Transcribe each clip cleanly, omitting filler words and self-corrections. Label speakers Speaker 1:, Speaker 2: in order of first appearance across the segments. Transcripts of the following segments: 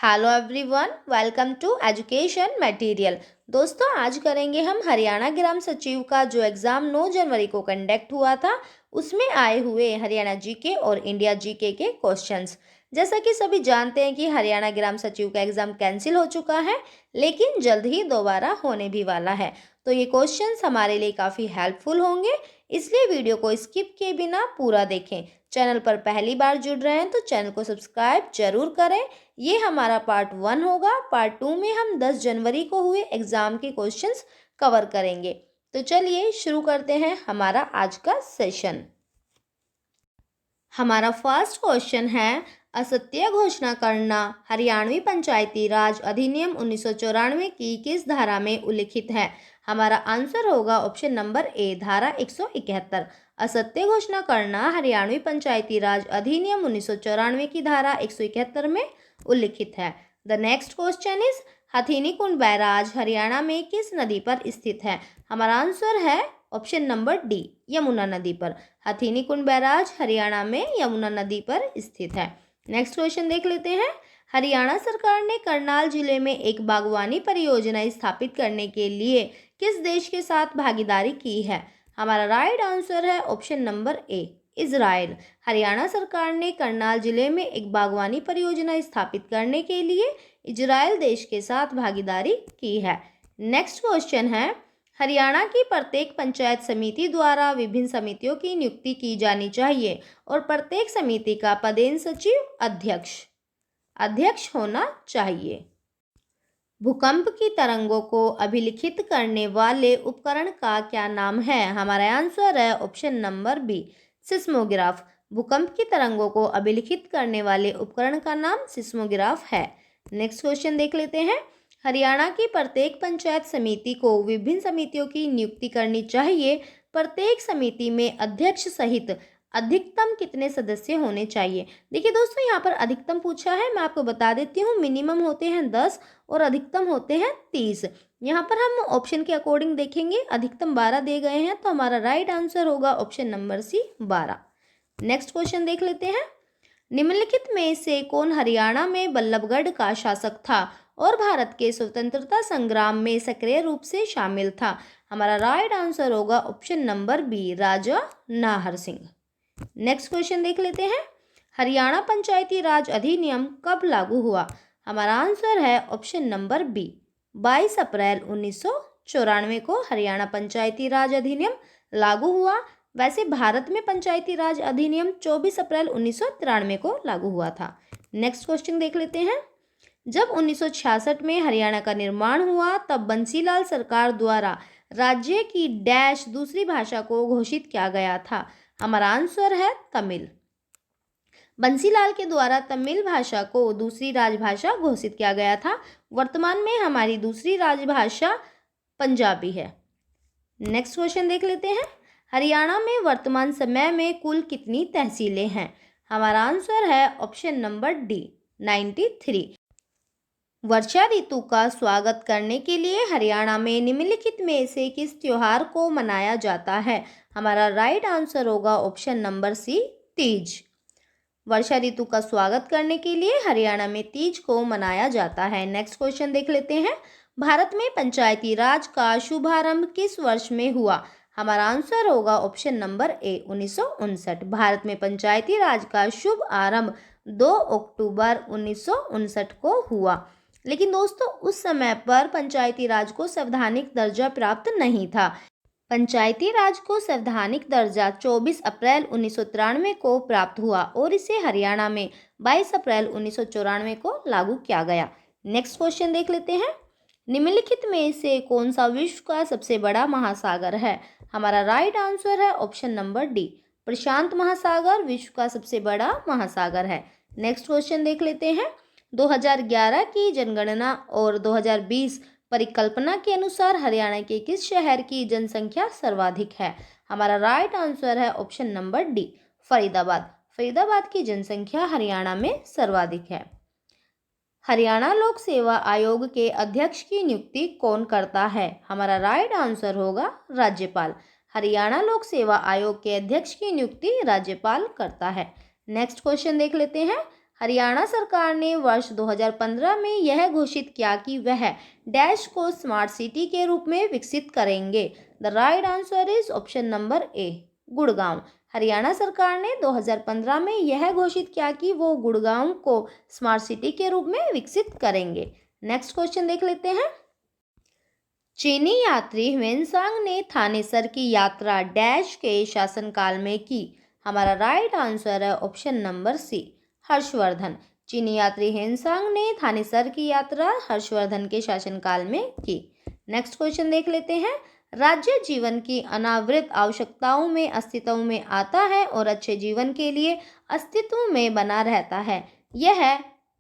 Speaker 1: Hello everyone, welcome to education material. दोस्तों, आज करेंगे हम हरियाणा ग्राम सचिव का जो एग्ज़ाम 9 जनवरी को कंडक्ट हुआ था उसमें आए हुए हरियाणा जीके और इंडिया जीके के क्वेश्चंस। जैसा कि सभी जानते हैं कि हरियाणा ग्राम सचिव का एग्ज़ाम कैंसिल हो चुका है, लेकिन जल्द ही दोबारा होने भी वाला है। तो ये क्वेश्चंस हमारे लिए काफ़ी हेल्पफुल होंगे, इसलिए वीडियो को स्किप किए बिना पूरा देखें। चैनल पर पहली बार जुड़ रहे हैं तो चैनल को सब्सक्राइब जरूर करें। ये हमारा पार्ट 1 होगा। पार्ट 2 में हम 10 जनवरी को हुए एग्जाम के क्वेश्चंस कवर करेंगे। तो चलिए शुरू करते हैं हमारा आज का सेशन। हमारा फर्स्ट क्वेश्चन है, असत्य घोषणा करना हरियाणवी पंचायती राज अधिनियम 1994 की किस धारा में उल्लिखित है? हमारा आंसर होगा ऑप्शन नंबर ए, धारा 171। असत्य घोषणा करना हरियाणवी पंचायती राज अधिनियम 1994 की धारा 171 में उल्लिखित है। The next question is, Hathnikund barrage Haryana में किस नदी पर स्थित है? हमारा आंसर है ऑप्शन नंबर डी, यमुना नदी पर। हथीनीकुंड बैराज हरियाणा में यमुना नदी पर स्थित है। नेक्स्ट क्वेश्चन देख लेते हैं। हरियाणा सरकार ने करनाल जिले में एक बागवानी परियोजना स्थापित करने के लिए किस देश के साथ भागीदारी की है? हमारा राइट आंसर है ऑप्शन नंबर ए, इजराइल। हरियाणा सरकार ने करनाल जिले में एक बागवानी परियोजना स्थापित करने के लिए इजराइल देश के साथ भागीदारी की है। नेक्स्ट क्वेश्चन है, हरियाणा की प्रत्येक पंचायत समिति द्वारा विभिन्न समितियों की नियुक्ति की जानी चाहिए और प्रत्येक समिति का पदेन सचिव अध्यक्ष होना चाहिए। भूकंप की तरंगों को अभिलिखित करने वाले उपकरण का क्या नाम है? हमारा आंसर है ऑप्शन नंबर बी, सिस्मोग्राफ। भूकंप की तरंगों को अभिलिखित करने वाले उपकरण का नाम सिस्मोग्राफ है। नेक्स्ट क्वेश्चन देख लेते हैं। हरियाणा की प्रत्येक पंचायत समिति को विभिन्न समितियों की नियुक्ति करनी चाहिए। प्रत्येक समिति में अध्यक्ष सहित अधिकतम कितने सदस्य होने चाहिए? देखिए दोस्तों, यहाँ पर अधिकतम पूछा है, मैं आपको बता देती हूँ। मिनिमम होते हैं 10 और अधिकतम होते हैं 30। यहाँ पर हम ऑप्शन के अकॉर्डिंग देखेंगे, अधिकतम 12 दे गए हैं, तो हमारा राइट आंसर होगा option number C, 12। Next question देख लेते हैं। निम्नलिखित में से कौन हरियाणा में बल्लभगढ़ का शासक था और भारत के स्वतंत्रता संग्राम में सक्रिय रूप से शामिल था? हमारा राइट आंसर होगा ऑप्शन नंबर बी, राजा नाहर सिंह। नेक्स्ट क्वेश्चन देख लेते हैं। हरियाणा पंचायती राज अधिनियम कब लागू हुआ? हमारा आंसर है ऑप्शन नंबर बी, 22 अप्रैल 1994 को हरियाणा पंचायती राज अधिनियम लागू हुआ। वैसे भारत में पंचायती राज अधिनियम 24 अप्रैल 1993 को लागू हुआ था। नेक्स्ट क्वेश्चन देख लेते हैं। जब 1966 में हरियाणा का निर्माण हुआ तब बंसीलाल सरकार द्वारा राज्य की डैश दूसरी भाषा को घोषित किया गया था? हमारा आंसर है तमिल। बंसीलाल के द्वारा तमिल भाषा को दूसरी राजभाषा घोषित किया गया था। वर्तमान में हमारी दूसरी राजभाषा पंजाबी है। नेक्स्ट क्वेश्चन देख लेते हैं। हरियाणा में वर्तमान समय में कुल कितनी तहसीलें हैं? हमारा आंसर है ऑप्शन नंबर डी, 93। वर्षा ऋतु का स्वागत करने के लिए हरियाणा में निम्नलिखित में से किस त्योहार को मनाया जाता है? हमारा राइट आंसर होगा ऑप्शन नंबर सी, तीज। वर्षा ऋतु का स्वागत करने के लिए हरियाणा में तीज को मनाया जाता है। नेक्स्ट क्वेश्चन देख लेते हैं। भारत में पंचायती राज का शुभारंभ किस वर्ष में हुआ? हमारा आंसर होगा ऑप्शन नंबर ए, 1959। भारत में पंचायती राज का शुभ आरंभ 2 अक्टूबर 1959 को हुआ। लेकिन दोस्तों, उस समय पर पंचायती राज को संवैधानिक दर्जा प्राप्त नहीं था। पंचायती राज को संवैधानिक दर्जा 24 अप्रैल 1993 को प्राप्त हुआ और इसे हरियाणा में 22 अप्रैल 1994 को लागू किया गया। नेक्स्ट क्वेश्चन देख लेते हैं। निम्नलिखित में से कौन सा विश्व का सबसे बड़ा महासागर है? हमारा राइट आंसर है ऑप्शन नंबर डी, प्रशांत महासागर विश्व का सबसे बड़ा महासागर है। नेक्स्ट क्वेश्चन देख लेते हैं। 2011 की जनगणना और 2020 परिकल्पना के अनुसार हरियाणा के किस शहर की जनसंख्या सर्वाधिक है? हमारा राइट आंसर है option number D, Faridabad. Faridabad की जनसंख्या हरियाणा में सर्वाधिक है। हरियाणा लोक सेवा आयोग के अध्यक्ष की नियुक्ति कौन करता है? हमारा राइट आंसर होगा राज्यपाल। हरियाणा लोक सेवा आयोग के अध्यक्ष की नियुक्ति राज्यपाल करता है। नेक्स्ट क्वेश्चन देख लेते हैं। हरियाणा सरकार ने वर्ष 2015 में यह घोषित किया कि वह डैश को स्मार्ट सिटी के रूप में विकसित करेंगे। The right answer is option number ए, गुड़गांव। हरियाणा सरकार ने 2015 में यह घोषित किया कि वो गुड़गांव को स्मार्ट सिटी के रूप में विकसित करेंगे। नेक्स्ट क्वेश्चन देख लेते हैं। चीनी यात्री ह्वेनसांग ने थानेसर की यात्रा डैश के शासनकाल में की। हमारा राइट आंसर है ऑप्शन नंबर सी, हर्षवर्धन। चीनी यात्री ह्वेनसांग ने थानेसर की यात्रा हर्षवर्धन के शासनकाल में की। नेक्स्ट क्वेश्चन देख लेते हैं। राज्य जीवन की अनावृत आवश्यकताओं में अस्तित्व में आता है और अच्छे जीवन के लिए अस्तित्व में बना रहता है, यह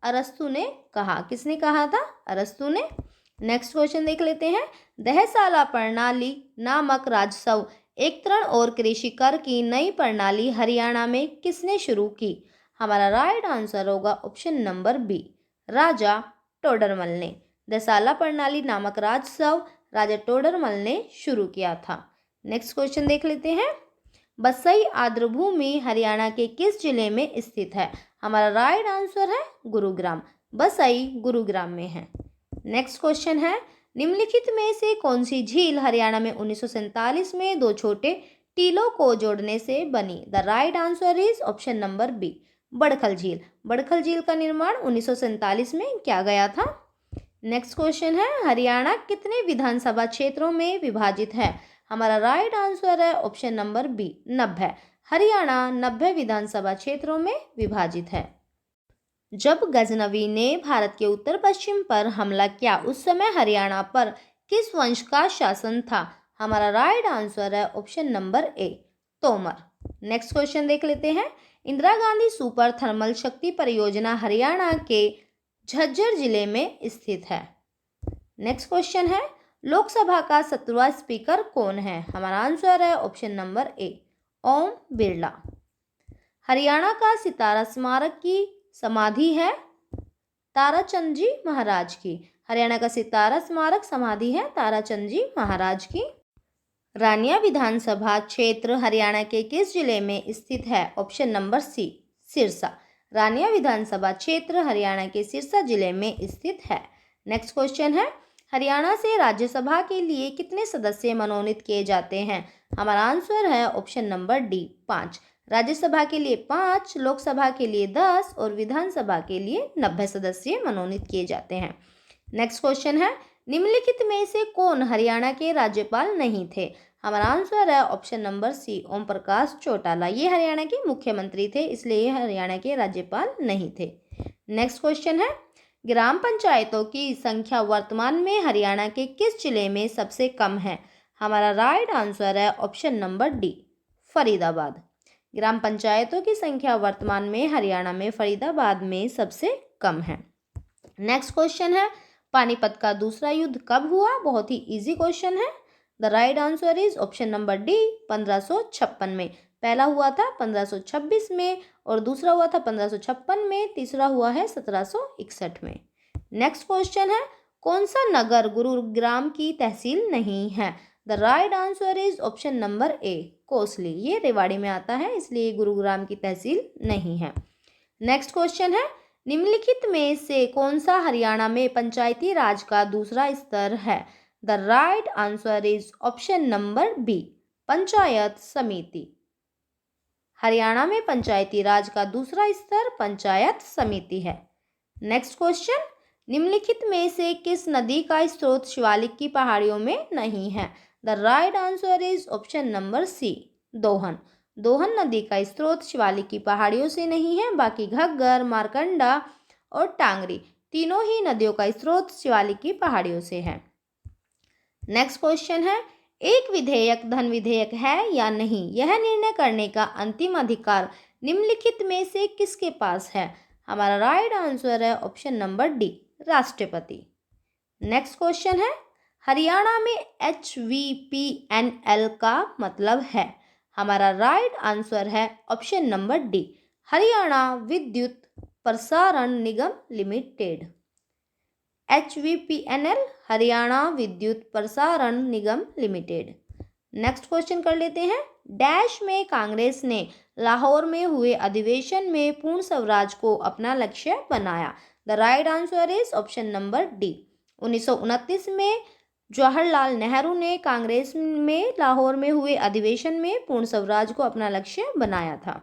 Speaker 1: अरस्तु ने कहा। किसने कहा था? अरस्तु ने। नेक्स्ट क्वेश्चन देख लेते हैं। दहसाला प्रणाली नामक राजस्व एकत्रण और कृषि कर की नई प्रणाली हरियाणा में किसने शुरू की? हमारा राइट आंसर होगा ऑप्शन नंबर बी, राजा टोडरमल ने। दहसाला प्रणाली नामक राजस्व राजा टोडरमल ने शुरू किया था। नेक्स्ट क्वेश्चन देख लेते हैं। बसई आर्द्रभूमि हरियाणा के किस जिले में स्थित है? हमारा राइट आंसर है गुरुग्राम। बसई गुरुग्राम में है। नेक्स्ट क्वेश्चन है। निम्नलिखित में से कौन सी झील हरियाणा में 1947 में दो छोटे टीलों को जोड़ने से बनी? The right answer is option number B, Badkhal झील। बड़खल झील का निर्माण 1947 में किया गया था। नेक्स्ट क्वेश्चन है। हरियाणा कितने विधानसभा क्षेत्रों में विभाजित है? हमारा राइट आंसर है ऑप्शन नंबर बी, 90। हरियाणा 90 विधानसभा क्षेत्रों में विभाजित है। जब गजनवी ने भारत के उत्तर पश्चिम पर हमला किया उस समय हरियाणा पर किस वंश का शासन था? हमारा राइट आंसर है ऑप्शन नंबर ए, तोमर। नेक्स्ट क्वेश्चन देख लेते हैं। इंदिरा गांधी सुपर थर्मल शक्ति परियोजना हरियाणा के झज्जर जिले में स्थित है। नेक्स्ट क्वेश्चन है। लोकसभा का 17वां स्पीकर कौन है? हमारा आंसर है ऑप्शन नंबर ए, ओम बिरला। हरियाणा का सितारा स्मारक की समाधि है ताराचंद जी महाराज की। हरियाणा का सितारा स्मारक समाधि है ताराचंद जी महाराज की। रानिया विधानसभा क्षेत्र हरियाणा के किस जिले में स्थित है? Option number C, Sirsa. Rania विधानसभा क्षेत्र हरियाणा के सिरसा जिले में स्थित है। नेक्स्ट क्वेश्चन है। हरियाणा से राज्यसभा के लिए कितने सदस्य मनोनीत किए जाते हैं? हमारा आंसर है ऑप्शन नंबर डी, 5। राज्यसभा के लिए 5, लोकसभा के लिए 10 और विधानसभा के लिए 90 सदस्य मनोनीत किए जाते हैं। नेक्स्ट क्वेश्चन है। निम्नलिखित में से कौन हरियाणा के राज्यपाल नहीं थे? हमारा आंसर है ऑप्शन नंबर सी, ओम प्रकाश चौटाला। ये हरियाणा के मुख्यमंत्री थे, इसलिए हरियाणा के राज्यपाल नहीं थे। नेक्स्ट क्वेश्चन है। ग्राम पंचायतों की संख्या वर्तमान में हरियाणा के किस जिले में सबसे कम है? हमारा राइट आंसर है ऑप्शन नंबर डी, फरीदाबाद। ग्राम पंचायतों की संख्या वर्तमान में हरियाणा में फरीदाबाद में सबसे कम है। नेक्स्ट क्वेश्चन है। पानीपत का दूसरा युद्ध कब हुआ? बहुत ही इजी क्वेश्चन है। The right answer is option number D, 1556 में। पहला हुआ था 1526 में और दूसरा हुआ था 1556 में, तीसरा हुआ है 1761 में। नेक्स्ट क्वेश्चन है। कौन सा नगर गुरुग्राम की तहसील नहीं है? The right answer is option number ए, कोसली। ये रेवाड़ी में आता है, इसलिए गुरुग्राम की तहसील नहीं है। नेक्स्ट क्वेश्चन है। निम्नलिखित में से कौन सा हरियाणा में पंचायती राज का दूसरा स्तर है? The right answer is option number B, panchayat समिति। हरियाणा में पंचायती राज का दूसरा स्तर पंचायत समिति है। Next question. निम्नलिखित में से किस नदी का स्रोत शिवालिक की पहाड़ियों में नहीं है? The right answer is option number C, Dohan. Dohan नदी का स्रोत शिवालिक की पहाड़ियों से नहीं है, बाकी घग्गर, मारकंडा और टांगरी तीनों ही नदियों का स्रोत शिवालिक की पहाड़ियों से है। नेक्स्ट क्वेश्चन है। एक विधेयक धन विधेयक है या नहीं, यह निर्णय करने का अंतिम अधिकार निम्नलिखित में से किसके पास है? हमारा राइट आंसर है ऑप्शन नंबर डी, राष्ट्रपति। नेक्स्ट क्वेश्चन है। हरियाणा में HVPNL का मतलब है? हमारा राइट आंसर है ऑप्शन नंबर डी, हरियाणा विद्युत प्रसारण निगम लिमिटेड। HVPNL हरियाणा विद्युत प्रसारण निगम लिमिटेड। नेक्स्ट क्वेश्चन कर लेते हैं। डैश में कांग्रेस ने लाहौर में हुए अधिवेशन में पूर्ण स्वराज को अपना लक्ष्य बनाया? The right answer is option number D. 1929 में जवाहरलाल नेहरू ने कांग्रेस में लाहौर में हुए अधिवेशन में पूर्ण स्वराज को अपना लक्ष्य बनाया था।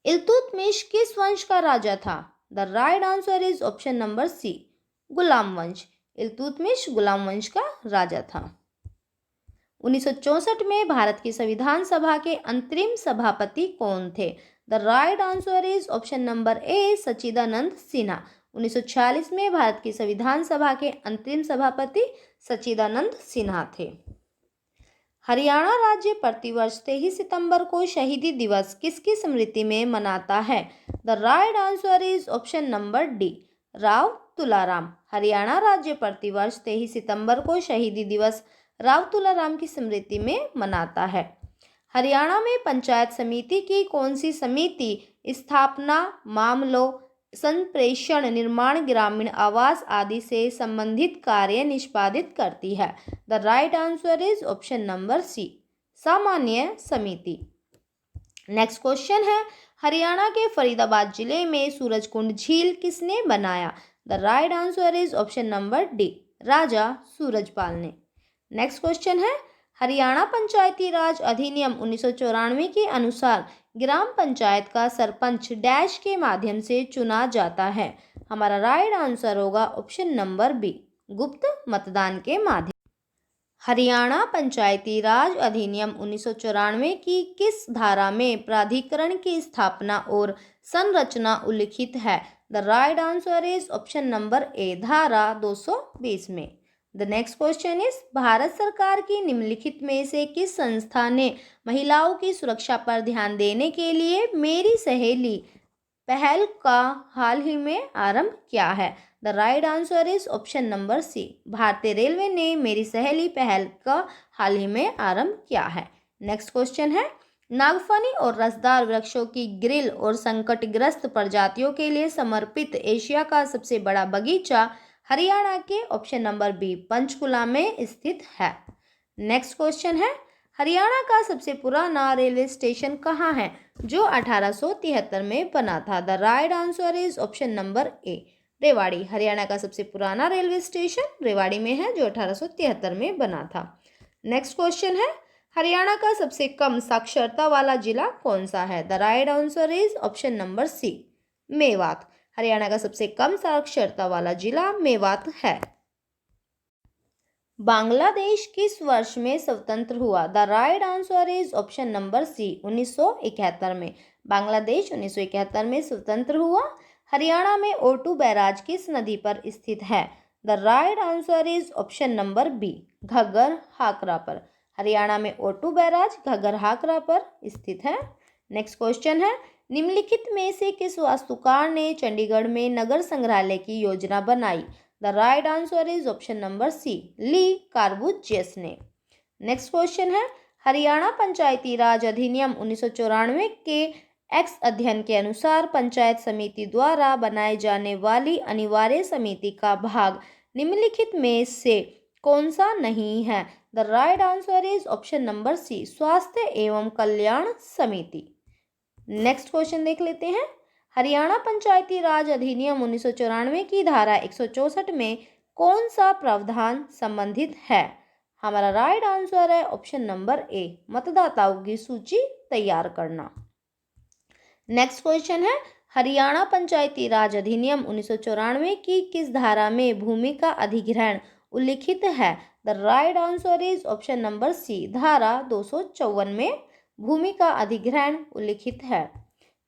Speaker 1: इल्तुतमिश किस वंश का राजा था? The right answer is option number C, Ghulam वंश। इल्तुतमिश गुलाम वंश का राजा था। 1964 में भारत की संविधान सभा के अंतरिम सभापति कौन थे? The right answer is option number A, Sachchidananda Sinha. 1946 में भारत की संविधान सभा के अंतरिम सभापति सच्चिदानंद सिन्हा थे। हरियाणा राज्य प्रतिवर्ष 23 सितंबर को शहीदी दिवस किसकी स्मृति में मनाता है? The right answer is option number D, Rao Tularam. Haryana राज्य प्रतिवर्ष 23 सितंबर को शहीदी दिवस राव तुलाराम की स्मृति में मनाता है। हरियाणा में पंचायत समिति की कौन सी समिति स्थापना मामलों, संप्रेषण, निर्माण, ग्रामीण आवास आदि से संबंधित कार्य निष्पादित करती है? The right answer is option number C, सामान्य समिति। नेक्स्ट क्वेश्चन है, हरियाणा के फरीदाबाद जिले में सूरजकुंड झील किसने बनाया? The right answer is option number D, Raja Surajpal ने। नेक्स्ट क्वेश्चन है, हरियाणा पंचायती राज अधिनियम 1994 के अनुसार ग्राम पंचायत का सरपंच डैश के माध्यम से चुना जाता है? हमारा राइट आंसर होगा ऑप्शन नंबर बी, गुप्त मतदान के माध्यम। हरियाणा पंचायती राज अधिनियम 1994 की किस धारा में प्राधिकरण की स्थापना और संरचना उल्लिखित है? The right answer is option number ए, धारा 220 में। The next question is, Bharat सरकार की निम्नलिखित में से किस संस्था ने महिलाओं की सुरक्षा पर ध्यान देने के लिए मेरी सहेली पहल का हाल ही में आरंभ किया है? The right answer is option number C, भारतीय रेलवे ने मेरी सहेली पहल का हाल ही में आरंभ किया है। नेक्स्ट क्वेश्चन है, नागफनी और रसदार वृक्षों की ग्रिल और संकटग्रस्त प्रजातियों के लिए समर्पित एशिया का सबसे बड़ा बगीचा हरियाणा के ऑप्शन नंबर बी, पंचकुला में स्थित है। नेक्स्ट क्वेश्चन है, हरियाणा का सबसे पुराना रेलवे स्टेशन कहाँ है जो 1873 में बना था? The right answer is option number ए, रेवाड़ी। हरियाणा का सबसे पुराना रेलवे स्टेशन रेवाड़ी में है जो 1873 में बना था। नेक्स्ट क्वेश्चन है, हरियाणा का सबसे कम साक्षरता वाला जिला कौन सा है? The right answer is option number C, Mewat. Haryana का सबसे कम साक्षरता वाला जिला मेवात है। बांग्लादेश किस वर्ष में स्वतंत्र हुआ? The right answer is option number C, 1971 में। बांग्लादेश 1971 में स्वतंत्र हुआ। हरियाणा में ओटू बैराज किस नदी पर स्थित है? The right answer is option number B, Ghaggar Hakra पर। हरियाणा में ओटू बैराज घग्गर हाकरा पर स्थित है। नेक्स्ट क्वेश्चन है, निम्नलिखित में से किस वास्तुकार ने चंडीगढ़ में नगर संग्रहालय की योजना बनाई? The right answer is option number C, Le Corbusier ने। नेक्स्ट क्वेश्चन है, हरियाणा पंचायती राज अधिनियम 1994 के एक्स अध्ययन के अनुसार पंचायत समिति द्वारा बनाए जाने वाली अनिवार्य समिति का भाग निम्नलिखित में से कौन सा नहीं है? The right answer is option number C, स्वास्थ्य एवं कल्याण समिति। नेक्स्ट क्वेश्चन देख लेते हैं, हरियाणा पंचायती राज अधिनियम 1994 की धारा 164 में कौन सा प्रावधान संबंधित है? हमारा राइट आंसर है ऑप्शन नंबर ए, मतदाताओं की सूची तैयार करना। नेक्स्ट क्वेश्चन है, हरियाणा पंचायती राज अधिनियम 1994 की किस धारा में भूमि का अधिग्रहण उल्लिखित है? The right answer is option number C, धारा 254 में भूमि का अधिग्रहण उल्लिखित है।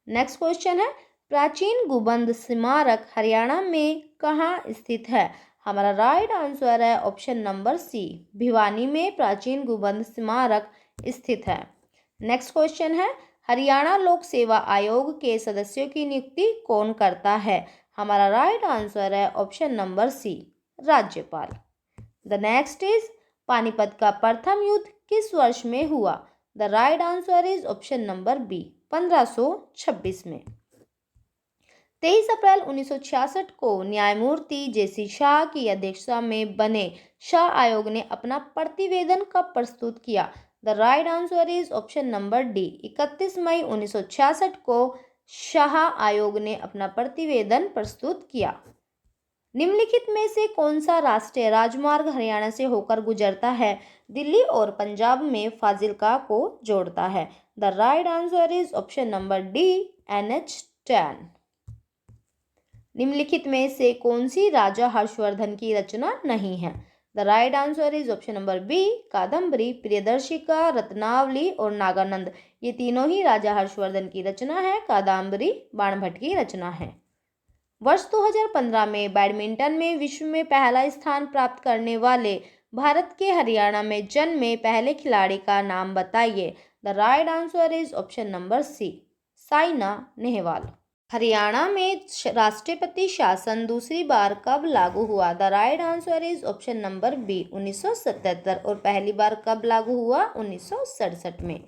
Speaker 1: नेक्स्ट क्वेश्चन है, प्राचीन गुबंद स्मारक हरियाणा में कहाँ स्थित है? हमारा राइट आंसर है ऑप्शन नंबर सी, भिवानी में प्राचीन गुबंद स्मारक स्थित है। नेक्स्ट क्वेश्चन है, हरियाणा लोक सेवा आयोग के सदस्यों की नियुक्ति कौन करता है? हमारा राइट आंसर है ऑप्शन नंबर सी, राज्यपाल। द नेक्स्ट इज, पानीपत का प्रथम युद्ध किस वर्ष में हुआ? The right answer is option number B, 1526 में। 23 अप्रैल 1966 को न्यायमूर्ति जेसी शाह की अध्यक्षता में बने शाह आयोग ने अपना प्रतिवेदन कब प्रस्तुत किया? The right answer is option number D. 31 मई 1966 को शाह आयोग ने अपना प्रतिवेदन प्रस्तुत किया। निम्नलिखित में से कौन सा राष्ट्रीय राजमार्ग हरियाणा से होकर गुजरता है, दिल्ली और पंजाब में फाजिल्का को जोड़ता है? The right answer is option number D, NH10। निम्नलिखित में से कौन सी राजा हर्षवर्धन की रचना नहीं है? The right answer is option number B, Kadambari, Priyadarshika, Ratnavali और नागानंद। ये तीनों ही राजा हर्षवर्धन की रचना है। कादम्बरी बाणभट्ट की रचना है। वर्ष 2015 में बैडमिंटन में विश्व में पहला स्थान प्राप्त करने वाले भारत के हरियाणा में जन्मे पहले खिलाड़ी का नाम बताइए। The right answer is option number C, Saina Nehwal. Haryana में राष्ट्रपति शासन दूसरी बार कब लागू हुआ? The right answer is option number B, 1977। और पहली बार कब लागू हुआ? 1967 में।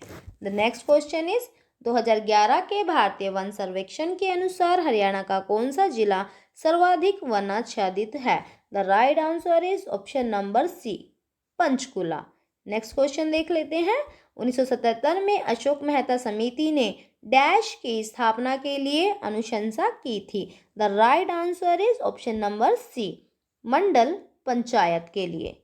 Speaker 1: द नेक्स्ट क्वेश्चन इज 2011 के भारतीय वन सर्वेक्षण के अनुसार हरियाणा का कौन सा जिला सर्वाधिक वनाच्छादित है? The right answer is option number C, Panchkula. Next question देख लेते हैं। 1977 में अशोक मेहता समिति ने डैश की स्थापना के लिए अनुशंसा की थी? The right answer is option number C, Mandal panchayat के लिए।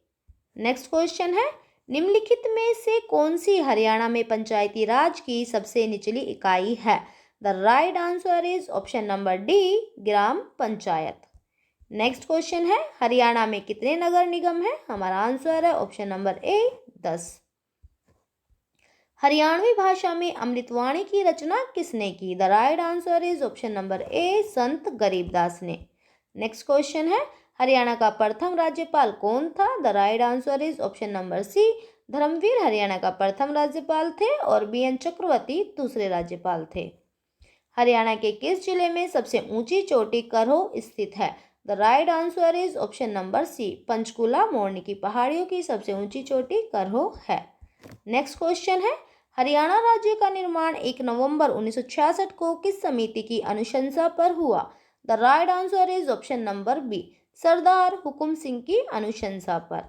Speaker 1: नेक्स्ट क्वेश्चन है, निम्नलिखित में से कौन सी हरियाणा में पंचायती राज की सबसे निचली इकाई है? The right answer is option number D, gram panchayat. Next question है, हरियाणा में कितने नगर निगम हैं? हमारा आंसर है ऑप्शन नंबर ए, 10। हरियाणवी भाषा में अमृतवाणी की रचना किसने की? The right answer is option number ए, संत गरीबदास ने। नेक्स्ट क्वेश्चन है, हरियाणा का प्रथम राज्यपाल कौन था? The right answer is option number C, Dharamvir Haryana का प्रथम राज्यपाल थे और BN चक्रवर्ती दूसरे राज्यपाल थे। हरियाणा के किस जिले में सबसे ऊंची चोटी करहो स्थित है? The right answer is option number C, Panchkula Morni की पहाड़ियों की सबसे ऊंची चोटी करहो है। नेक्स्ट क्वेश्चन है, हरियाणा राज्य का निर्माण 1 नवंबर 1966 को किस समिति की अनुशंसा पर हुआ? The right answer is option number B, Sardar Hukam Singh की अनुशंसा पर।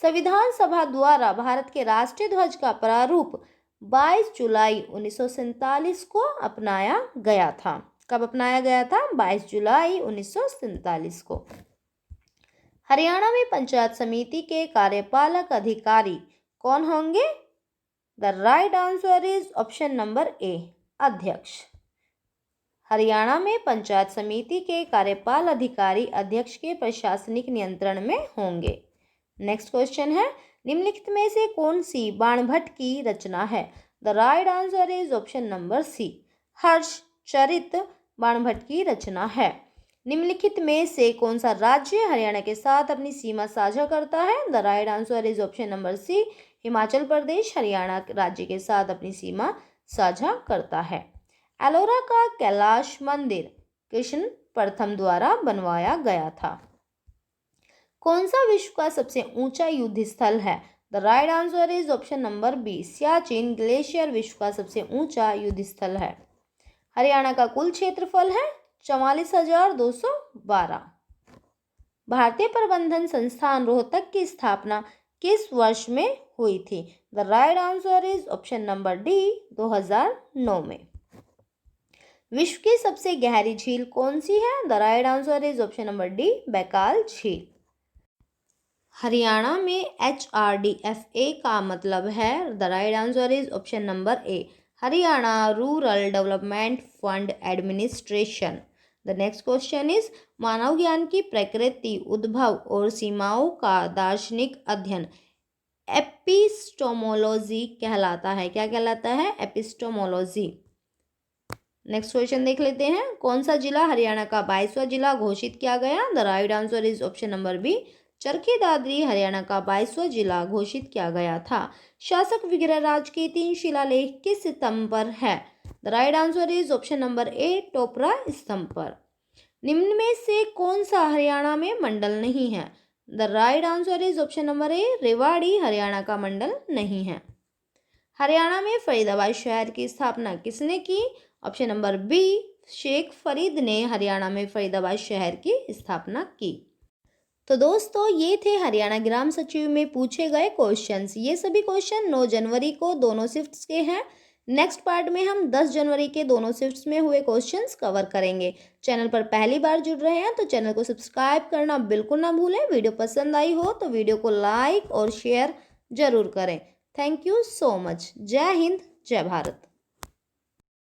Speaker 1: संविधान सभा द्वारा भारत के राष्ट्रीय ध्वज का प्रारूप 22 जुलाई 1947 को अपनाया गया था। कब अपनाया गया था? 22 जुलाई 1947 को। हरियाणा में पंचायत समिति के कार्यपालक अधिकारी कौन होंगे? The right answer is option number ए, अध्यक्ष। हरियाणा में पंचायत समिति के कार्यपाल अधिकारी अध्यक्ष के प्रशासनिक नियंत्रण में होंगे। नेक्स्ट क्वेश्चन है, निम्नलिखित में से कौन सी बाणभट्ट की रचना है? The right answer is option number C, Harshacharita Banabhatta की रचना है। निम्नलिखित में से कौन सा राज्य हरियाणा के साथ अपनी सीमा साझा करता है? The right answer is option number C, Himachal Pradesh Haryana राज्य के साथ अपनी सीमा साझा करता है। एलोरा का कैलाश मंदिर कृष्ण प्रथम द्वारा बनवाया गया था। कौन सा विश्व का सबसे ऊंचा युद्ध स्थल है? The right answer is option number B, Siachen glacier विश्व का सबसे ऊंचा युद्ध स्थल है। हरियाणा का कुल क्षेत्रफल है 44,212। भारतीय प्रबंधन संस्थान रोहतक की स्थापना किस वर्ष में हुई थी? The right answer is option number D, 2009 में। विश्व की सबसे गहरी झील कौन सी है? The right answer is option number D, Baikal झील। हरियाणा में HRDFA का मतलब है? The right answer is option number A, Haryana rural development fund administration. The next question is, मानव ज्ञान की प्रकृति, उद्भव और सीमाओं का दार्शनिक अध्ययन एपिस्टोमोलॉजी कहलाता है। क्या कहलाता है? एपिस्टोमोलॉजी। नेक्स्ट क्वेश्चन देख लेते हैं, कौन सा जिला हरियाणा का 22वां जिला घोषित किया गया? The right answer is option number B, Charkhi Dadri Haryana का 22वां जिला घोषित किया गया था। शासक विग्रहराज के 3 शिलालेख किस स्तंभ पर है? The right answer is option number ए, टोपरा स्तंभ पर। निम्न में से कौन सा हरियाणा में मंडल नहीं है? The right answer is option number ए, रेवाड़ी हरियाणा का मंडल नहीं है। हरियाणा में फरीदाबाद शहर की स्थापना किसने की? Option number B, Sheikh Farid ने हरियाणा में फरीदाबाद शहर की स्थापना की। तो दोस्तों ये थे हरियाणा ग्राम सचिव में पूछे गए क्वेश्चंस। ये सभी क्वेश्चन 9 जनवरी को दोनों शिफ्ट्स के हैं। नेक्स्ट पार्ट में हम 10 जनवरी के दोनों शिफ्ट्स में हुए क्वेश्चंस कवर करेंगे। चैनल पर पहली बार जुड़ रहे हैं तो चैनल को सब्सक्राइब करना बिल्कुल ना भूलें। वीडियो पसंद आई हो तो वीडियो को लाइक और शेयर ज़रूर करें। Thank you so much. जय हिंद, जय भारत।